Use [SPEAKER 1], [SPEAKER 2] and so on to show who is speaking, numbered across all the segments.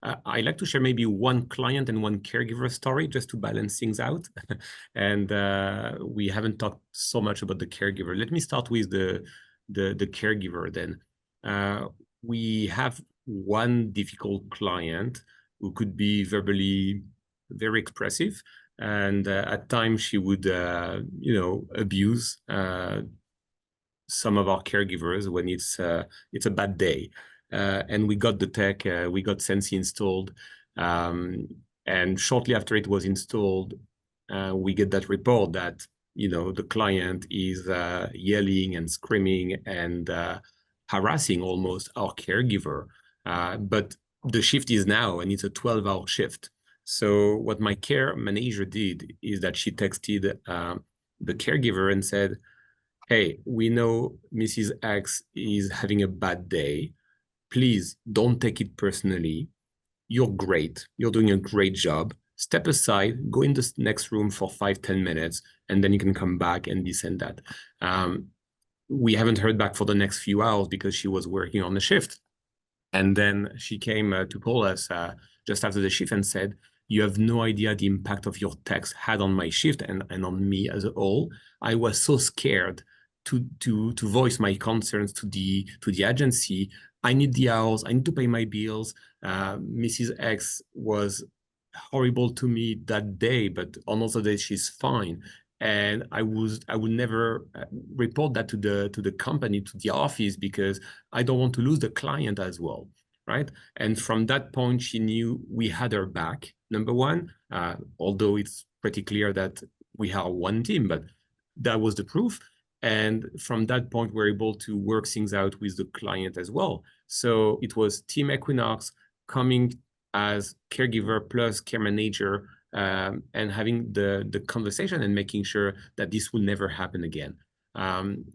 [SPEAKER 1] I like to share maybe one client and one caregiver story just to balance things out. And we haven't talked so much about the caregiver. Let me start with the caregiver then. We have one difficult client who could be verbally very expressive. And at times she would, abuse some of our caregivers when it's a bad day. And we got the tech, we got Sensi installed. And shortly after it was installed, we get that report that, the client is yelling and screaming and harassing almost our caregiver. But the shift is now, and it's a 12-hour shift. So what my care manager did is that she texted the caregiver and said, hey, we know Mrs. X is having a bad day. Please don't take it personally. You're great. You're doing a great job. Step aside, go in the next room for 5-10 minutes, and then you can come back and this and that. We haven't heard back for the next few hours because she was working on the shift. And then she came to call us just after the shift and said, you have no idea the impact of your text had on my shift and on me as a whole. I was so scared to voice my concerns to the agency. I need the hours. I need to pay my bills. Mrs. X was horrible to me that day, but on other days she's fine. And I would never report that to the company, to the office, because I don't want to lose the client as well, right? And from that point, she knew we had her back. Number one, although it's pretty clear that we are one team, but that was the proof. And from that point, we're able to work things out with the client as well. So it was Team Equinoxe coming as caregiver plus care manager, and having the conversation and making sure that this will never happen again.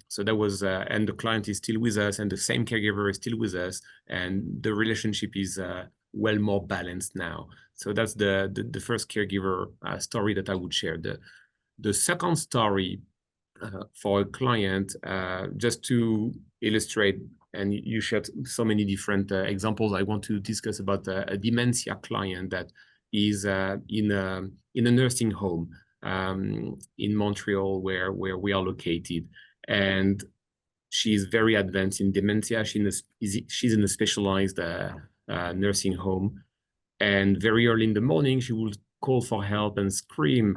[SPEAKER 1] So that was, and the client is still with us, and the same caregiver is still with us, and the relationship is well more balanced now. So that's the first caregiver story that I would share. The second story for a client, just to illustrate, and you shared so many different examples. I want to discuss about a dementia client that is in a nursing home in Montreal, where we are located, and she's very advanced in dementia. She's in a specialized nursing home, and very early in the morning she will call for help and scream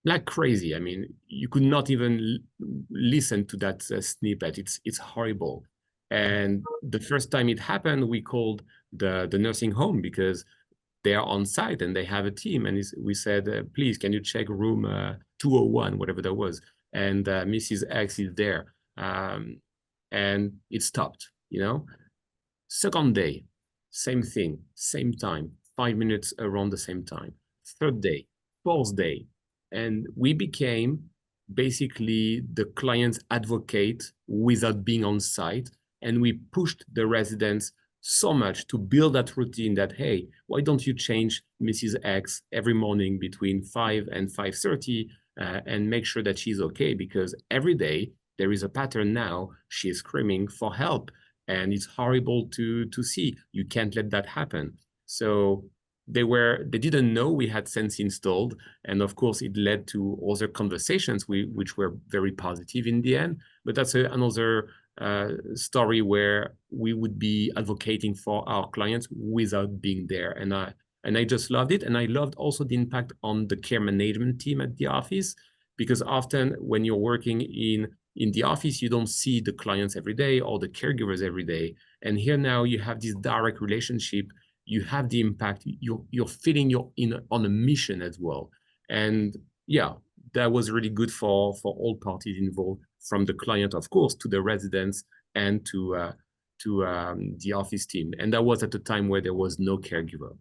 [SPEAKER 1] like crazy. I mean, you could not even listen to that snippet. It's horrible. And the first time it happened, we called the nursing home because they are on site and they have a team. And we said, please, can you check room 201, whatever that was? And Mrs. X is there. And it stopped, Second day, same thing, same time, 5 minutes around the same time. Third day, fourth day. And we became basically the client's advocate without being on site. And we pushed the residents so much to build that routine that, hey, why don't you change Mrs. X every morning between 5 and 5:30 and make sure that she's okay? Because every day there is a pattern now. She is screaming for help, and it's horrible to see. You can't let that happen. So they didn't know we had Sensi installed, and of course it led to other conversations which were very positive in the end. But that's another story where we would be advocating for our clients without being there, and I just loved it. And I loved also the impact on the care management team at the office, because often when you're working in the office, you don't see the clients every day or the caregivers every day. And here now you have this direct relationship. You have the impact. You're feeling you're on a mission as well. And yeah, that was really good for all parties involved, from the client, of course, to the residents and to the office team. And that was at a time where there was no caregiver.